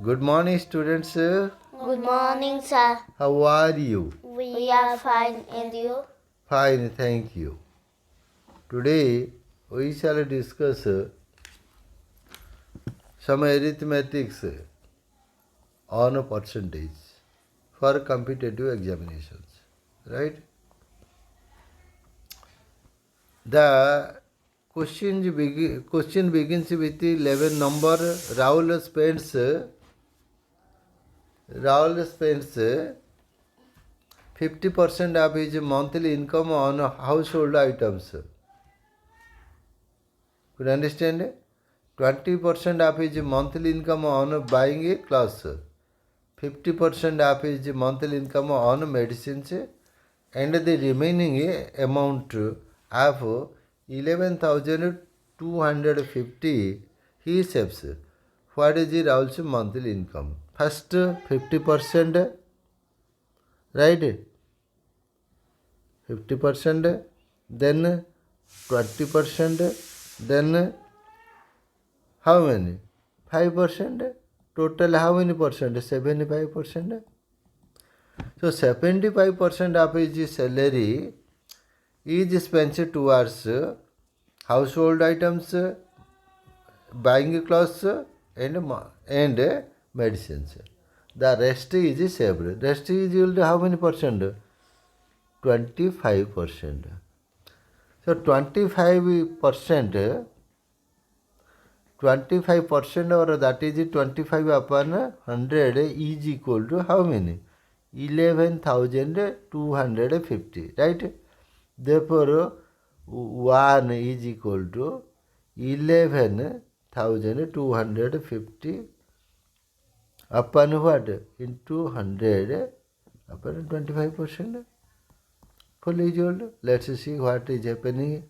Good morning, students. Good morning, sir. How are you? We are fine, and you? Fine, thank you. Today we shall discuss some arithmetics on percentage for competitive examinations. Right? The question begins with the 11 number. Rahul spends 50% of his monthly income on household items. Could you understand? 20% of his monthly income on buying clothes. 50% of his monthly income on medicines, and the remaining amount of 11,250 he saves. What is Rahul's monthly income? First 50%, right? 50%, then 20%, then how many? 5%. Total how many percent? 75%. So 75% of his salary is spent towards household items, buying clothes, and medicines. The rest is saved. Rest is equal to how many percent? 25%. So 25% or that is 25 upon 100 is equal to how many? 11,250, right? Therefore, 1 is equal to 11,250 upon what? Into 100 upon 25%. Fully equal to, let's see what is happening.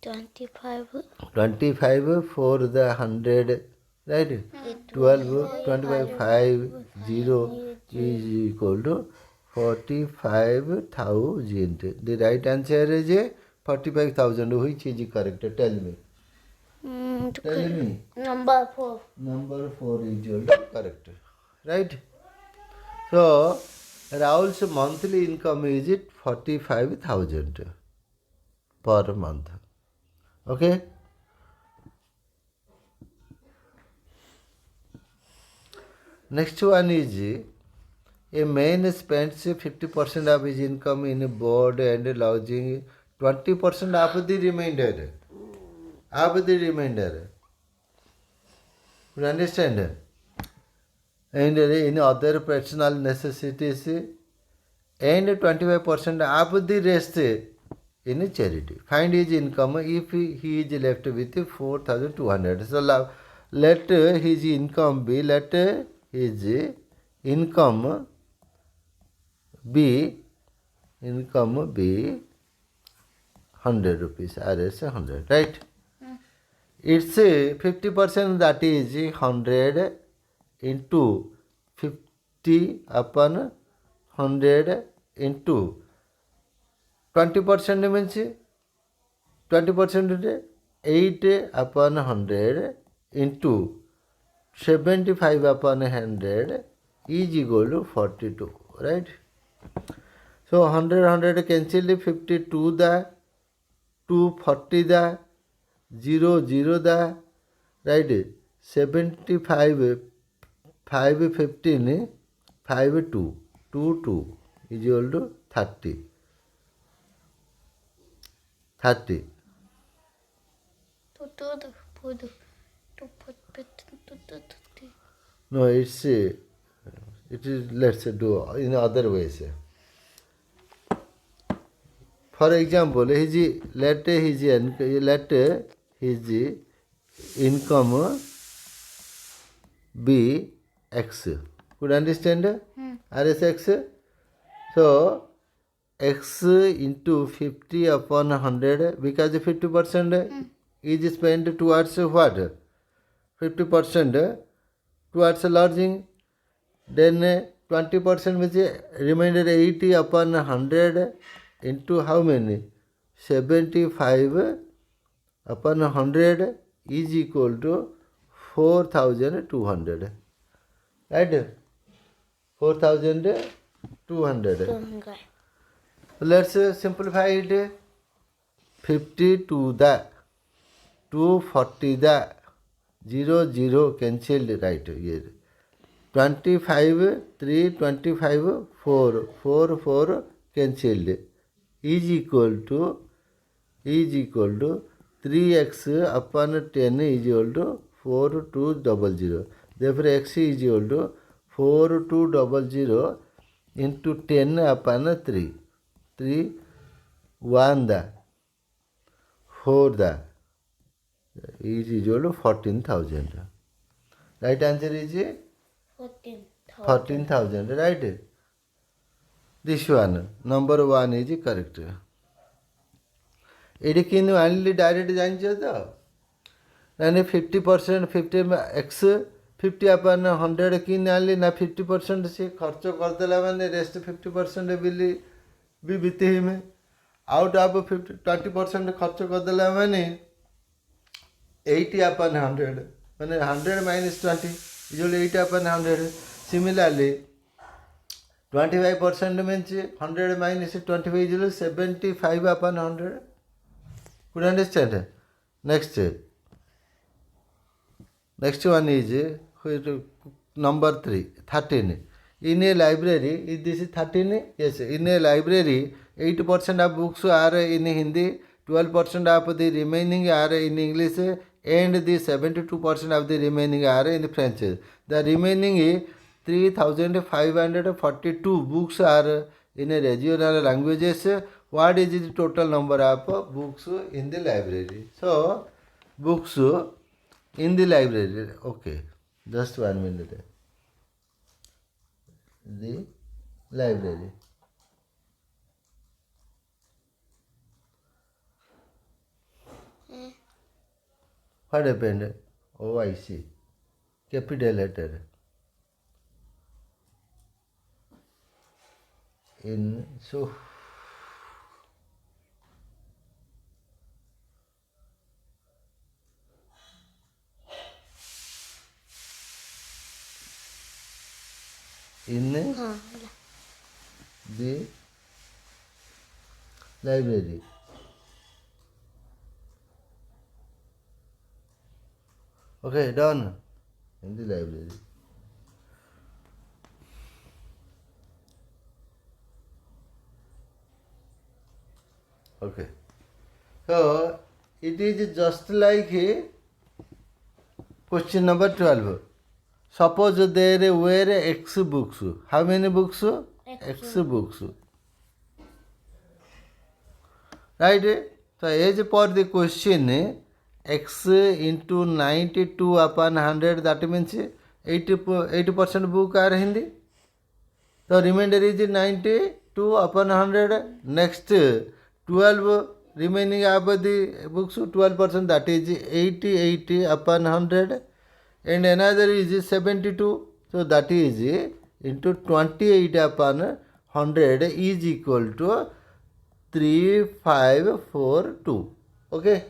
25. 25 for the 100, right? 12, 25, 5, 0 is equal to 45,000. The right answer is 45,000. Which is correct? Tell me. Tell me. Number 4. Number 4 is equal to correct. Right? So, Rahul's monthly income is 45,000 per month. Okay? Next one is a man spends 50% of his income in board and lodging, 20% of the remainder. You understand? And in other personal necessities, and 25% of the rest in charity. Find his income if he is left with 4,200. So let his income be 100 rupees, RS 100, right? It's 50%, that is 100 into 50 upon 100 into 20% means 20% 8 upon 100 into 75 upon 100 is equal to 42, right? So 100 cancel, 52 the 240 the 0 the, right? 75 5 15 5 2 2 is equal to 30. No, it is, let's do in other ways. For example, let his income be X. Could you understand? RSX. So X into 50 upon 100, because 50% is spent towards what? 50% towards lodging. Then 20% means remainder 80 upon 100 into how many? 75 upon 100 is equal to 4,200. Right? 4,200. 200. Let's simplify it. 50 to the 240 the 0 cancelled right here. 25 3 25 4 4 cancelled is equal to 3x upon 10 is equal to 4200. Therefore x is equal to 4200 into 10 upon 3. 3 1 the 4 the is equal to 14,000. Right answer is 14,000. Right? This one, number 1 is correct. ଏଠି କିନ୍ତୁ ଆଣିଲି direct ଜାଣିଛ ତ ମାନେ 50% 50 x 50 अपन 100 କିନି ଆଣିଲି ନା 50% ସେ ଖର୍ଚ୍ଚ କରିଦେଲା ମାନେ ରେଷ୍ଟ 50% ବିଲି ବି ବିତେଇମେ आउट ऑफ 20% खर्च करदेला माने 80 अपन 100 माने 100 minus 20 is 80 upon 100. Similarly 25% means 100 minus 25 is 75 upon 100. Could you understand? Next one is number 3 13. In a library, this is 13. Yes, in a library 8% of books are in Hindi, 12% of the remaining are in English, and the 72% of the remaining are in French. The remaining 3,542 books are in regional languages. What is the total number of books in the library? So, books in the library. Okay, just 1 minute. The library. What happened? Oh, I see. Capital letter. In so in the library. Okay, done. In the library. Okay. So, it is just like question number 12. Suppose there were X books. How many books? X books. Right? So, as per the question, X into 92 upon 100, that means 80% book are Hindi. So, remainder is 92 upon 100. Next, 12 remaining of the books, 12%, that is 80 upon 100. And another is 72. So, that is into 28 upon 100 is equal to 3542. Okay.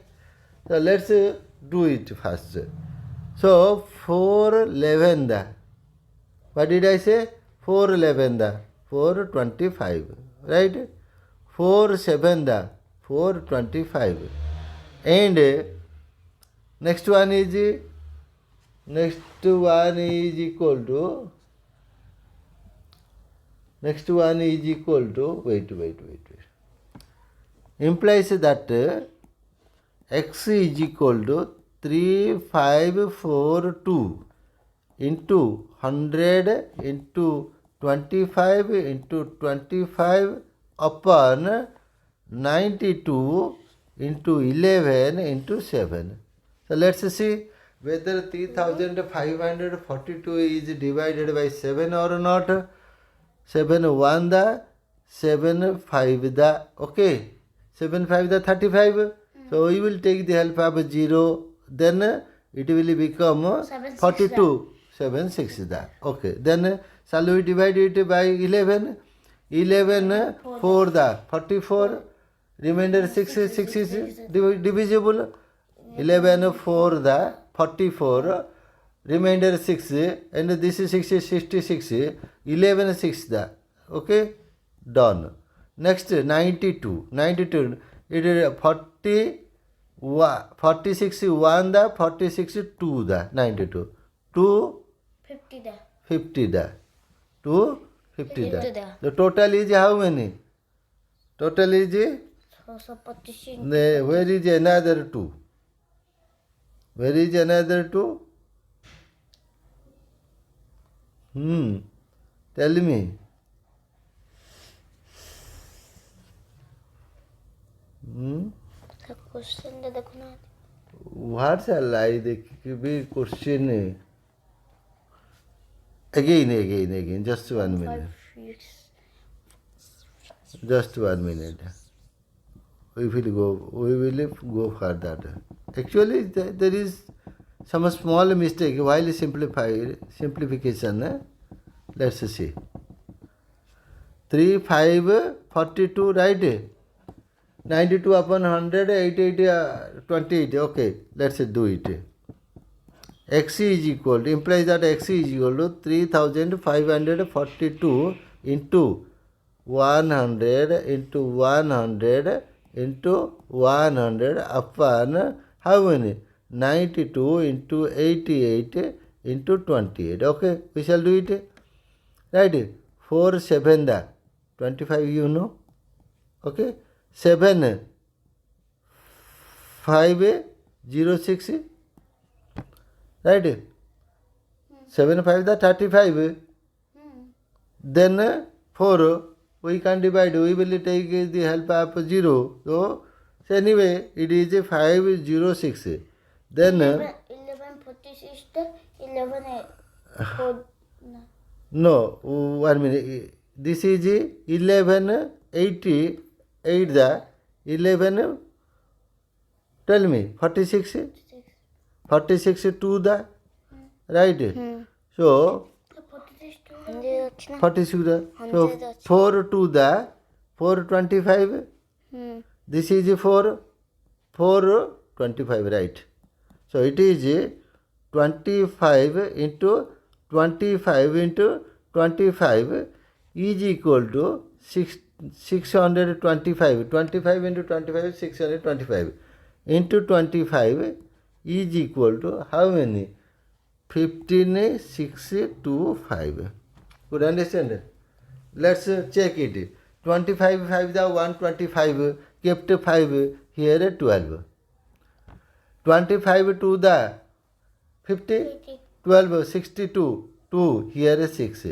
So, let's do it first. So, 411 the. What did I say? 411 the. 425. Right? 47 the. 425. And next one is equal to wait. Implies that X is equal to 3542 into 100 into 25 into 25 upon 92 into 11 into 7. So let's see whether 3542 is divided by 7 or not. 7 1 the, 7 5 the. Okay. 7 5 the 35. So we will take the help of 0. Then it will become 42. 7 6 the. Okay. Then shall we divide it by 11? 11 4 the 44. Remainder 6 is divisible. 11 4 the 44. remainder 6, and this is 6 is 66, 11 6 da. Okay, done. Next 92, it is 46 1 da, 46 2 da, 92, 2 50 da. 50 da, 2 50 da. 50 da. The total is how many? Total is, 625. where is another 2? Where is another 2? Tell me. The question da देखो ना. What shall I be question? Again. Just 1 minute. 5, 6. Just 1 minute. We will go further. Actually, there is some small mistake while simplification. Let's see. 3, 5, 42, right? 92 upon 100, 88, 28. Okay, let's do it. X is equal to, implies that X is equal to 3542 into 100 into 100 into 100 upon how many? 92 into 88 into 28. Okay, we shall do it. Right? 4 7 da 25, you know. Okay, 7 5 0 6. Right? 7 5 da 35. Then 4 we can divide. We will take the help of 0. So anyway, it is 506. Then 11 46 da 11 4. no, 1 minute. This is 1188 the 11. Tell me, 46. 46 2 the right. So 46 the. So 4 2 the 425. This is 4 25, right? So it is 25 into 25 into 25 is equal to 625. 25 into 25 625 into 25 is equal to how many? 15625. Could understand? Let's check it. 25 5 the 125, kept 5 here 12. 25 to the 50, 12 62, 2 here 6.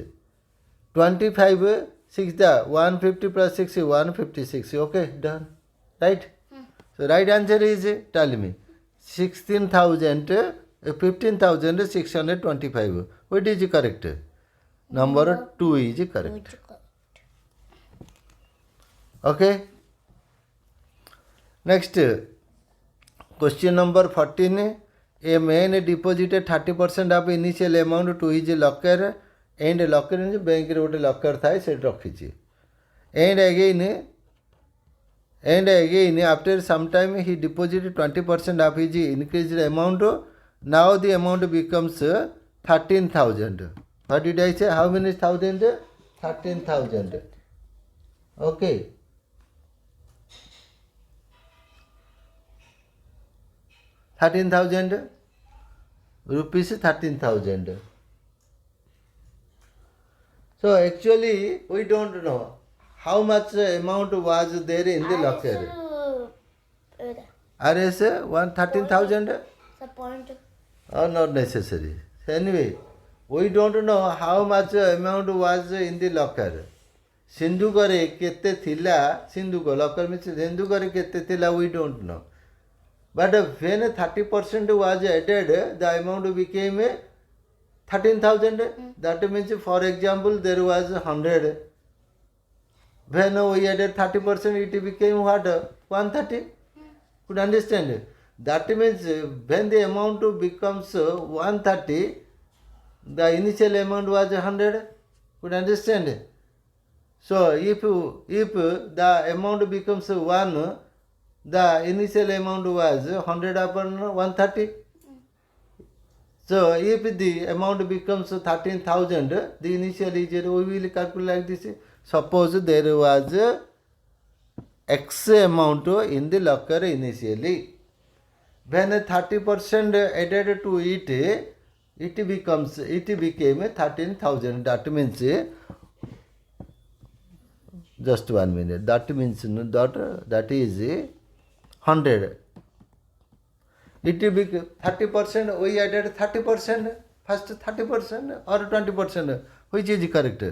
25 6 the 150 plus 6 156. Okay, done. Right? So right answer is, tell me, 15,625. What is correct? Number 2 is correct. Okay. Next, question number 14. A man deposited 30% of initial amount to his locker, and locker in bank road locker thai set rakhichi. And again after some time he deposited 20% of his increased amount. Now the amount becomes 13,000. What did I say? How many thousand? 13,000. Okay. $13,000 rupees, 13,000. So actually we don't know how much amount was there in the locker. RS 13,000? The point. Oh, not necessary. Anyway, we don't know how much amount was in the locker. Sindhukare kete thila, Sindhuko, locker means Sindhukare kete thila, we don't know. But when 30% was added, the amount became 13,000. That means, for example, there was 100. When we added 30%, it became what? 130. Could understand? That means when the amount becomes 130, the initial amount was 100. Could understand? So if the amount becomes 1, the initial amount was 100 upon 130. So if the amount becomes 13,000, the initial is 0. We will calculate like this. Suppose there was X amount in the locker initially. When 30% added to it, it became 13,000. That means, just 1 minute. That means that is 100. It will be 30%. We added 30%. First 30% or 20%. Which is correct?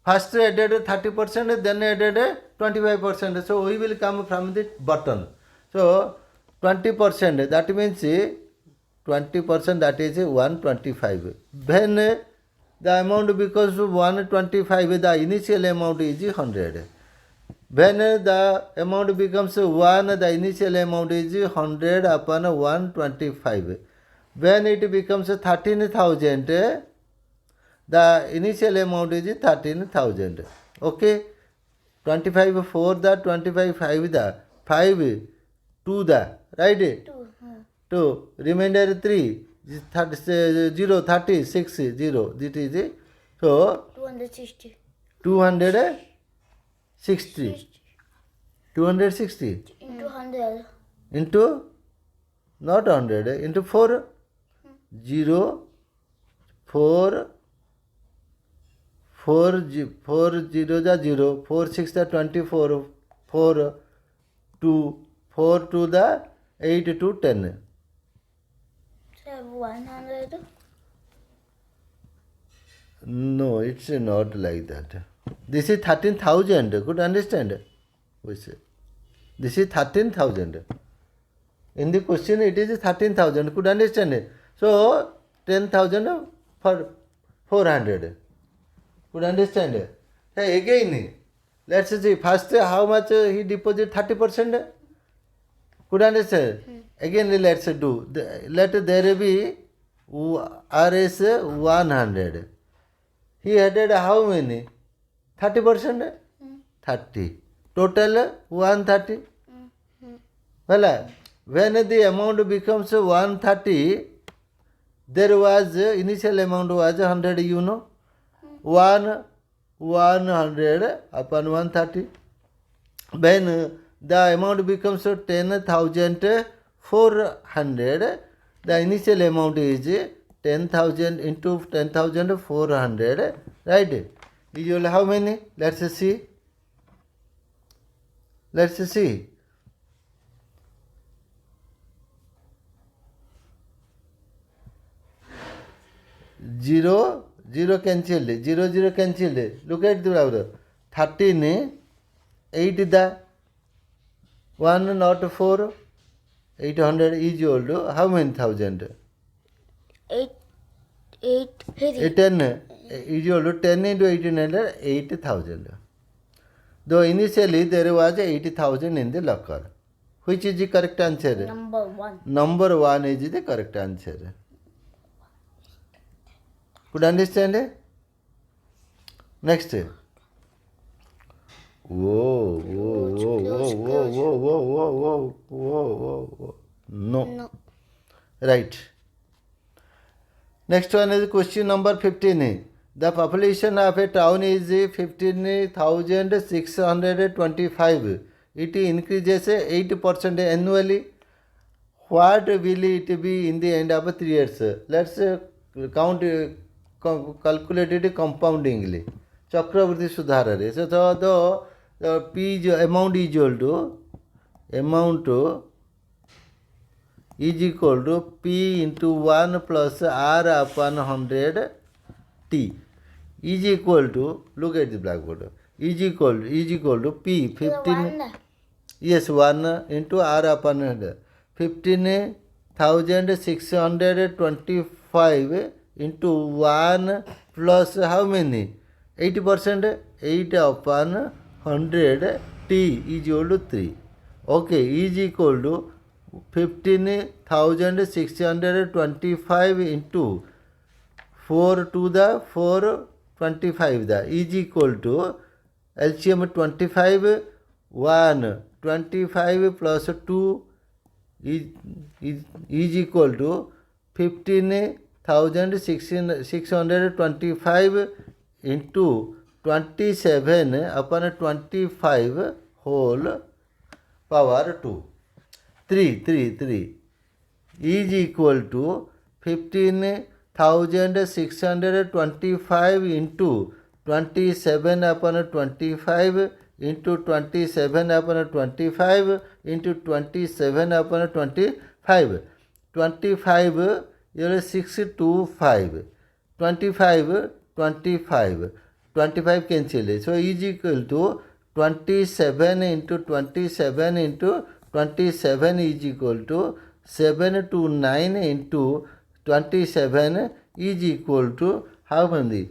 First added 30%, then added 25%. So we will come from the bottom. So 20%, that means 20%, that is 125. When the amount becomes 125, the initial amount is 100. When the amount becomes 1, the initial amount is 100 upon 125. When it becomes 13,000, the initial amount is 13,000. Okay? 25 4 the, 25 5 the, 5 2 the, right? 2. 2. Remainder 3. 0, 36, 0. This is it. So, 260. 260. 260 Into 100. into, not 100, into 4. 0, 4, 4 0 the 0, 4 6 the 24, 4 2, 4 2 the 8 to 10. So 100. No, it's not like that. This is 13,000. Could understand? We say. This is 13,000. In the question, it is 13,000. Could understand it? So 10,000 for 400. Could understand it? So again, let's see. First, how much he deposit? 30%. Could understand? Again, let's do. Let there be RS 100. He added how many? 30%? 30. Total 130. Well, when the amount becomes 130, there was initial amount was 100, you know. 100 upon 130. When the amount becomes 10,400, the initial amount is 10,000 into 10,400, right? Usually how many? Let's see. Let's see. Zero cancelled. 0 cancelled. Look at the brother. 13, 8 the 1 not 4. 800 is equal to how many thousand? 8. 10 is equal to 10 into 1800, 8,000. Though initially there was 80,000 in the locker. Which is the correct answer? Number 1. Number 1 is the correct answer. Could understand it? Next. Whoa. No. Right. Next one is question number 15. The population of a town is 15,625. It increases 8% annually. What will it be in the end of 3 years? Let's count, calculate it compoundingly. Chakravarti Sudharare. So the P amount is equal to P into 1 plus R upon 100 T is equal to, look at the blackboard, is equal to P 15, yes, 1 into R upon 100, 15,625 into 1 plus how many? 80%, 8 upon 100 T is equal to 3. Okay, is equal to 15,625 into 4 to the 425 the is equal to LCM 25 1 25 plus 2 is equal to 15 1625 into 27 upon 25 whole power 2. 3 is equal to 15,625 into 27 upon 25 into 27 upon 25 into 27 upon 25. 25 is 625. 25 cancel. So is equal to 27 into 27 into 27 is equal to 729 into 27 is equal to how many?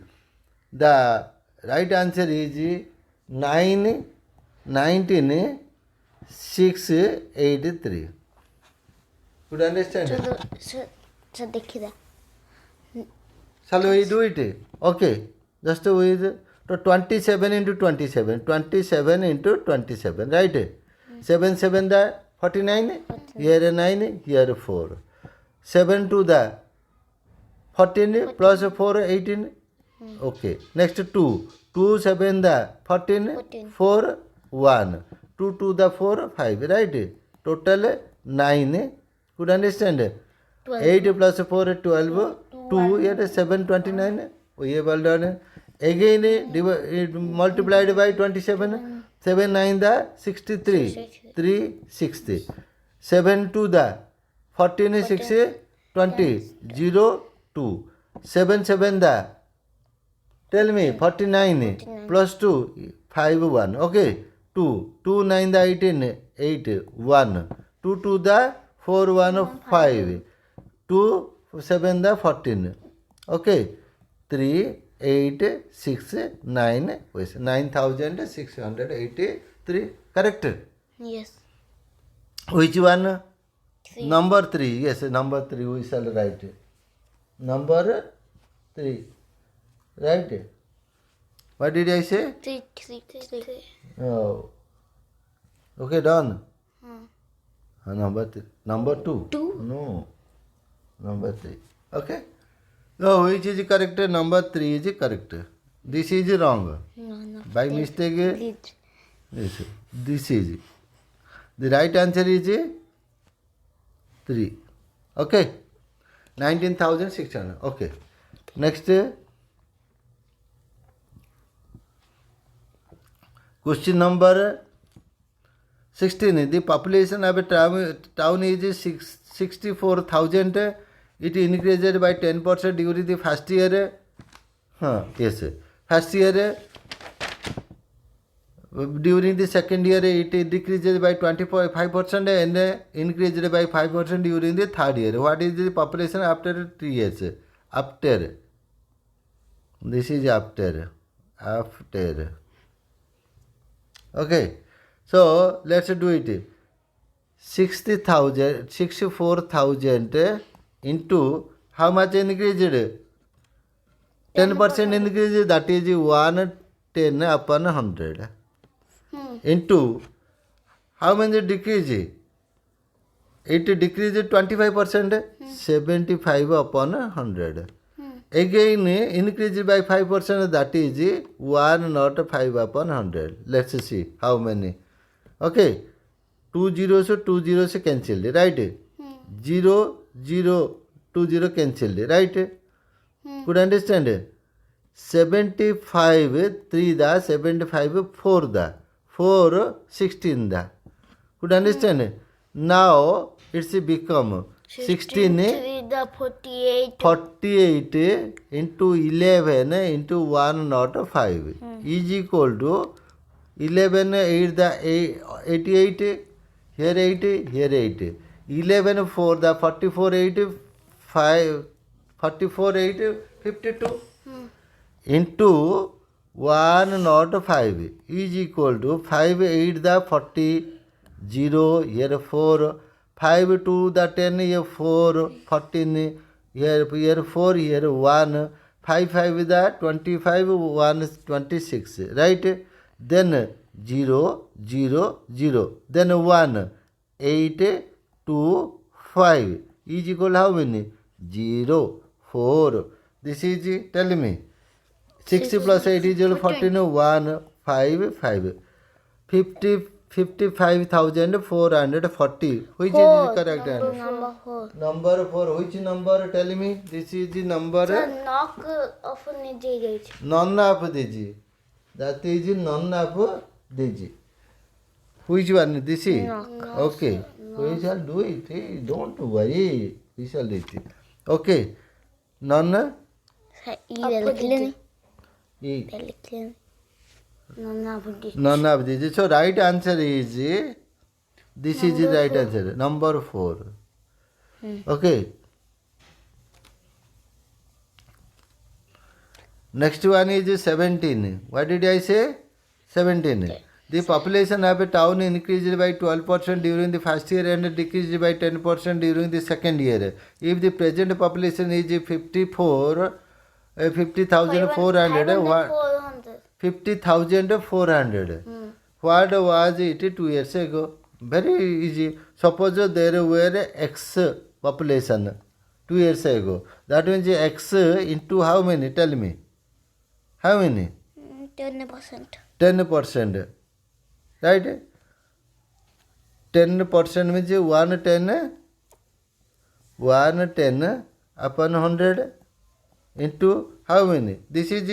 The right answer is 19,683. Could you understand? So देखिए Shall we do it? Okay. Just with so 27 into 27. 27 into 27. Right? 7 7 the 49. Here 9. Here 4. 7 to the 14 plus 4 18. Okay. Next 2. 2 7 the 14. 4 1. 2 to the 4 5. Right? Total 9. Could you understand? 8 plus 4 12. 2 here 7 29. We well done. Again multiplied by 27. 7 9 the 63. 3 60. 7 to the 14 6 20. 0 2. 7 7 the tell me 49 plus 2 5 1. Okay. 2 2 9 the 18 8 1. 2 to the 4 1 5. 2 7 the 14. Okay. 3 8 6 9 9,683. Correct? yes Which one? 3 Number 3. Yes, number 3 we shall write. Number 3. Right? What did I say? 3 Oh. Okay, done. Number 3. Number 2. 2? No. Number 3. Okay? No, which is correct? Number 3 is correct. This is wrong. no By mistake, delete this is. The right answer is 3. Okay? 19,600. Okay. Next. Question number 16. The population of a town is 64,000. It increased by 10% during the first year. Yes. First year. During the second year, it decreases by 25% and increased by 5% during the third year. What is the population after 3 years? After. This is after. After. Okay. So, let's do it. 64,000 into how much increased? 10% increase, that is 110 upon 100. Into how many decrease? It decreases 25%, 75 upon 100. Again increase by 5%, that is 105 upon 100. Let's see how many. Okay. 2 zeros cancelled, right? 0 0 2 0 cancelled, right? Could understand? 75 3 the 75 4 the 4 16 the. Could understand? Now it's become 16 3 the 48 48 into 11 into 105 is equal to 11 8 the 88. Here 8, here 8. 11 4 the 44 8 5 44 8 52 into 105 is equal to 5 8 the 40 0 here 4 5 2 the 10 here 4 14 here 4 here 1 5 5 the 25 1 26, right? Then 0 0 0 then 1 8 2 5 is equal how many? 0 4. This is, tell me, 60 plus 8 is 14, 1, 5, 5. 55,440. Which is the correct answer? Number 4. Number 4. Which number? Tell me. This is the number. Knock off নিজে গেছে None of Digi. That is none of Digi. Which one? This is? Okay. We shall do it. Hey, don't worry. We shall do it. Okay. None. লিখলেন E. লিখলেন না বুদ্ধি None of Digi. So right answer is this is the right answer. Number 4. Okay. Next one is 17. What did I say? 17. The population of a town increased by 12% during the first year and decreased by 10% during the second year. If the present population is 50,400, what? 50,400. What was it 2 years ago? Very easy. Suppose there were X population 2 years ago. That means X into how many? Tell me. How many? 10%. 10%. Right? 10% means 110 upon 100 into how many? This is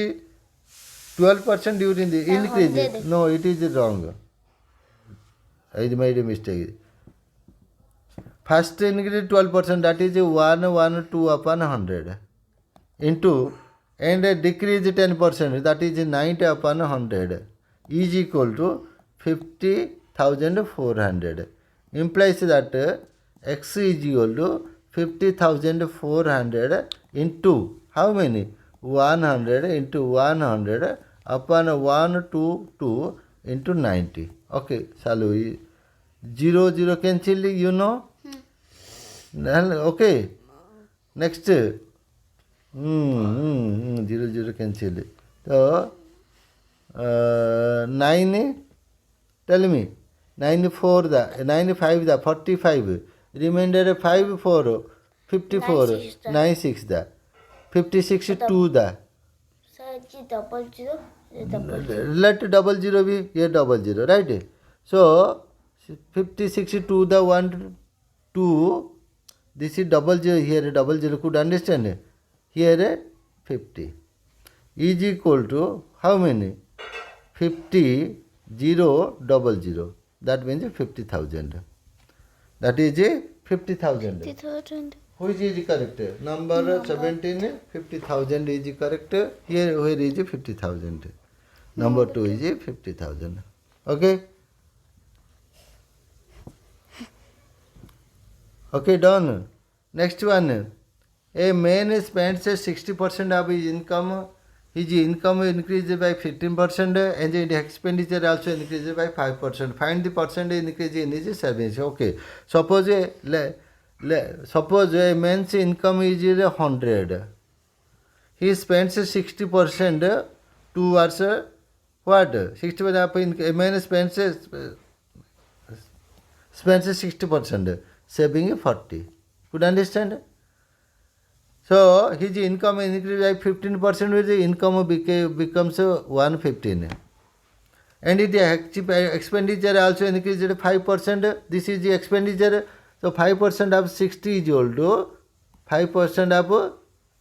12% during the increase. 100. No, it is wrong. I made a mistake. First increase 12%, that is 112 upon 100 into, and decrease 10%, that is 90 upon 100 is equal to 50,400. Implies that X is equal to 50,400 into how many? 100 into 100 upon 122 into 90. Okay, shall we? 0, 0 cancel, you know? Okay. Next. 0, 0 cancel. So, 9, tell me. 9, 4, 9, 5, 45. Remainder 5, 4, 54. 9, 6, 56, 2. Sir, ji double zero. Let double 0 be here, double 0, right? So 56 2 1 2. This is double 0 here, double 0. Could understand? Here 50 is equal to how many? 50 0 double 0. That means 50,000. That is 50,000. 50,000. Which is correct? Number 17, 50,000 is correct. Here, where is 50,000? Number 2 is 50,000. Okay? Okay, done. Next one. A man spends 60% of his income. His income increases by 15% and his expenditure also increases by 5%. Find the percentage increase in his savings. Okay. Suppose a man's income is 100. He spends 60% towards what? 60% a man spends 60%, saving 40. Could understand? So his income increases by 15%, with the income becomes 115. And the expenditure also increases 5%. This is the expenditure. So 5% of 60 is equal to 5% of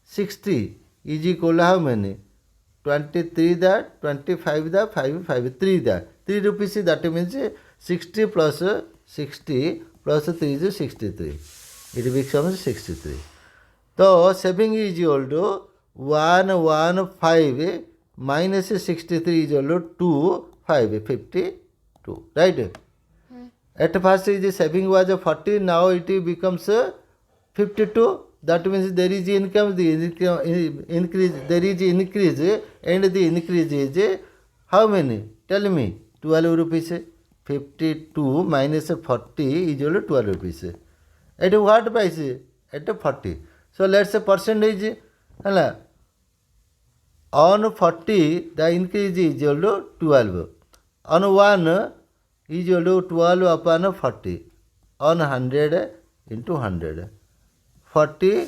60 is equal to how many? 23 25 5 5 3 3 rupees. That means 60 plus 60 plus 3 is 63. It becomes 63. So saving is equal to 115 minus 63 is equal to 52. Right? At first the saving was 40, now it becomes 52. That means there is income, the increase, there is increase, and the increase is how many? Tell me. 12 rupees. 52 minus 40 is equal to 12 rupees. At what price? At 40. So let's say percentage. On 40 the increase is equal to 12. On 1 is equal to 12 upon 40. On 100 into 100. 40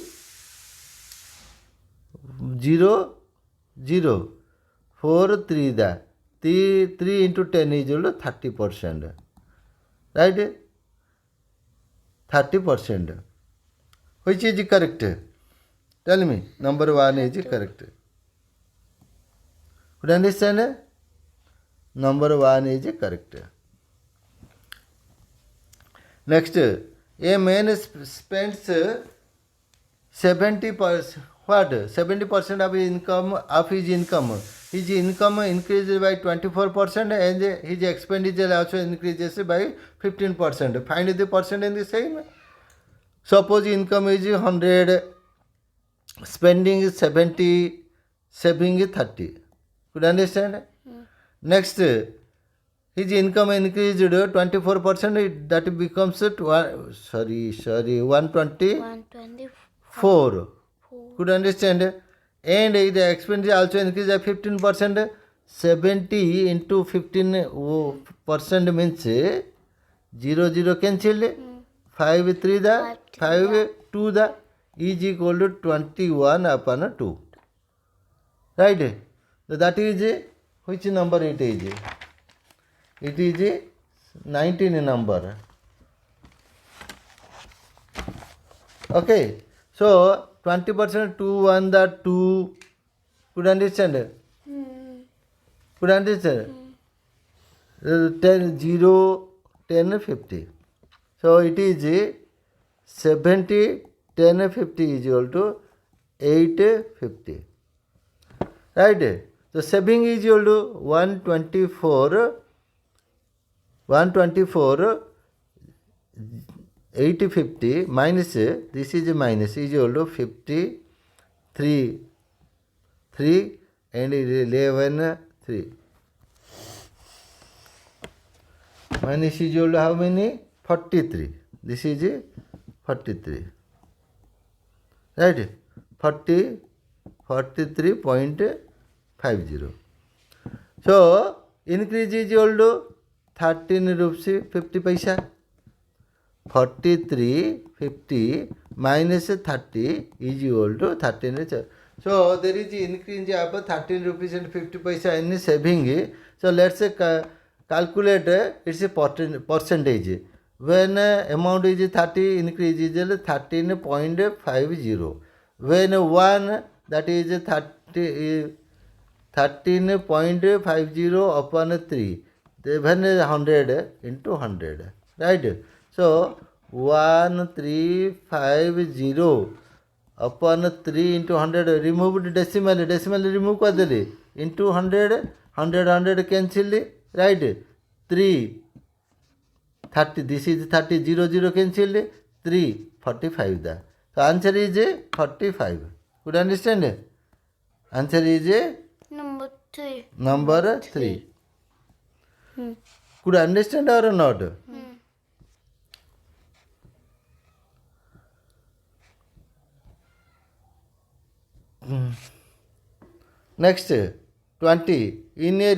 0, 0. 4, 3 da. 3 into 10 is equal to 30%. Right? 30%. Which is correct? Tell me. Number 1 is correct. Could you understand? Number 1 is correct. Next, a man spends 70%. What? 70% of his income. His income increases by 24% and his expenditure also increases by 15%. Find the percent in the same. Suppose income is 100, spending is 70, saving is 30. Could you understand? Next, his income increased 24%, that becomes 124. 124. Could you understand? And the expense also increased by 15%. 70 into 15% means 0 cancelled. 5 3 the 5 2 the is equal to 21 upon 2. Right? So that is which number it is? It is 19 number. Okay. So 20% 2 1 the 2. Could you understand? Could you understand? 10 0 10 50. So it is 70 10 50 is equal to 850. Right? So saving is equal to 124 850 minus this is minus is equal to 53 3 and 11 3 minus is equal to how many? 43. This is 43. Right? 43.50. So increase is equal to 13 rupees 50 paisa. 43.50 minus 30 is equal to 13. So there is increase of 13 rupees and 50 paisa in saving. So let's calculate its a percentage. When amount is 30, increase is 13.50. When 1, that is 13.50 upon 3. Then 100 into 100. Right? So 1350 upon 3 into 100. Remove decimal. Decimal remove कर देले. Into 100. 100 cancel. Right? 3. 30. This is 30. 0 cancel. 3. 45 da. So answer is 45. Could you understand? Answer is Number 3. number 3. Could you understand or not? Next, 20. In a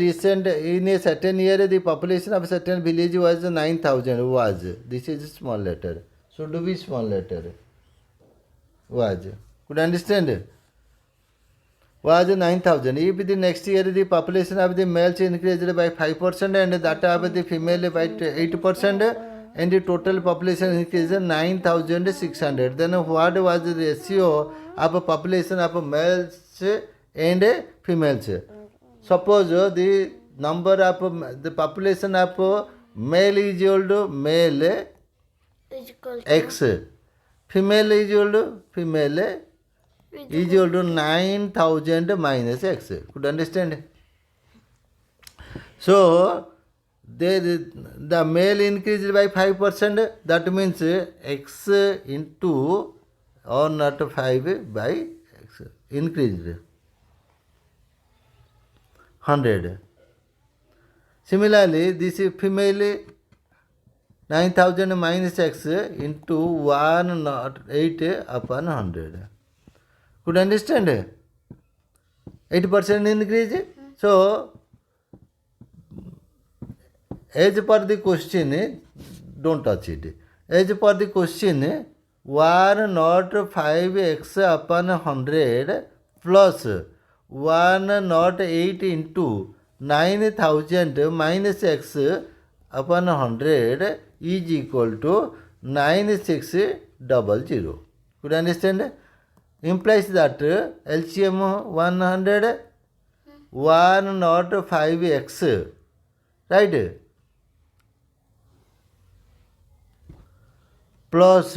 certain year, the population of a certain village was 9,000. Was. This is small letter. Should be small letter. Was. Could you understand? Was 9,000. If the next year the population of the males increased by 5% and that of the female by 8% and the total population increased 9,600, then what was the ratio of a population of males and females? Suppose the number of the population of male is equal to male Is equal to x, female is equal to female is equal to 9,000 minus x. Could you understand? So the male increased by 5%. That means x into or not 5 by x increased 100. Similarly, this is female 9,000 minus x into 108 upon 100. Could you understand? 8% increase. So, as per the question, don't touch it. As per the question, 105x upon 100 plus 108 into 9000 minus x upon 100 is equal to 9600. Could you understand? Implies that LCM 100 105x, right, plus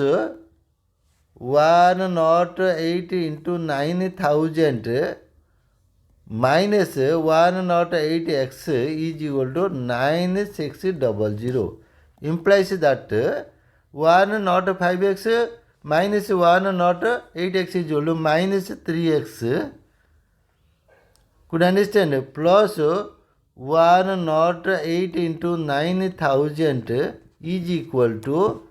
108 into 9000 minus 108x is equal to 9600. Implies that 105x minus 108x is equal to minus 3x. Could understand? Plus 108 into 9000 is equal to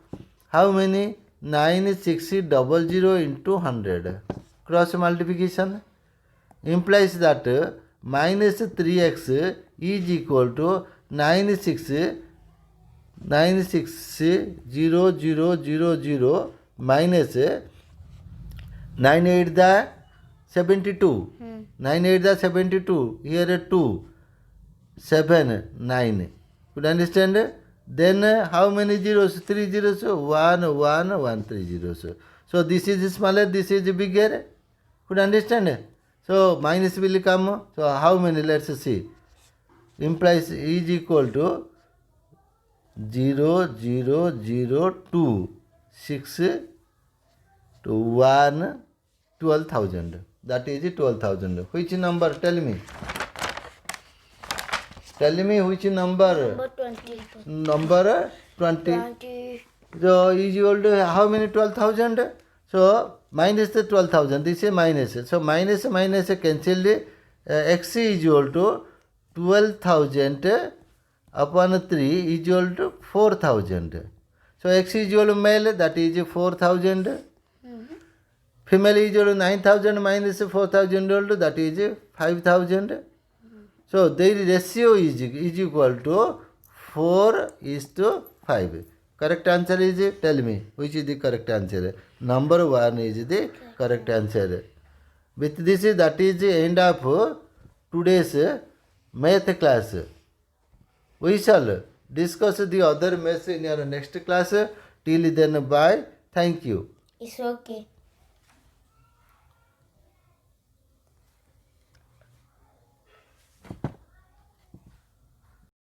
how many? 9600 into 100. Cross multiplication implies that minus 3x is equal to 96000 minus 9 8 the 72. 9 8 the 72. Here 2 7 9. Could you understand? Then how many zeros? 3 zeros. 1 1 1 3 zeros. So this is smaller, this is bigger. Could you understand? So minus will come. So how many? Let's see. Implies is equal to 0 0 0 2 6 to 1 12,000. That is 12,000. Which number? Tell me. Tell me which number? Number 20. Number 20. 20. So is equal to how many? 12,000. So minus the 12,000. This is minus. So minus minus cancelled. X is equal to 12,000 upon 3 is equal to 4,000. So x is equal to male, that is 4,000. Female is equal to 9,000 minus 4,000 equal to, that is 5,000. So their ratio is equal to 4:5. Correct answer is, tell me which is the correct answer. Number 1 is the correct answer. With this, that is the end of today's math class. We shall discuss the other maths in our next class. Till then, bye. Thank you. It's okay.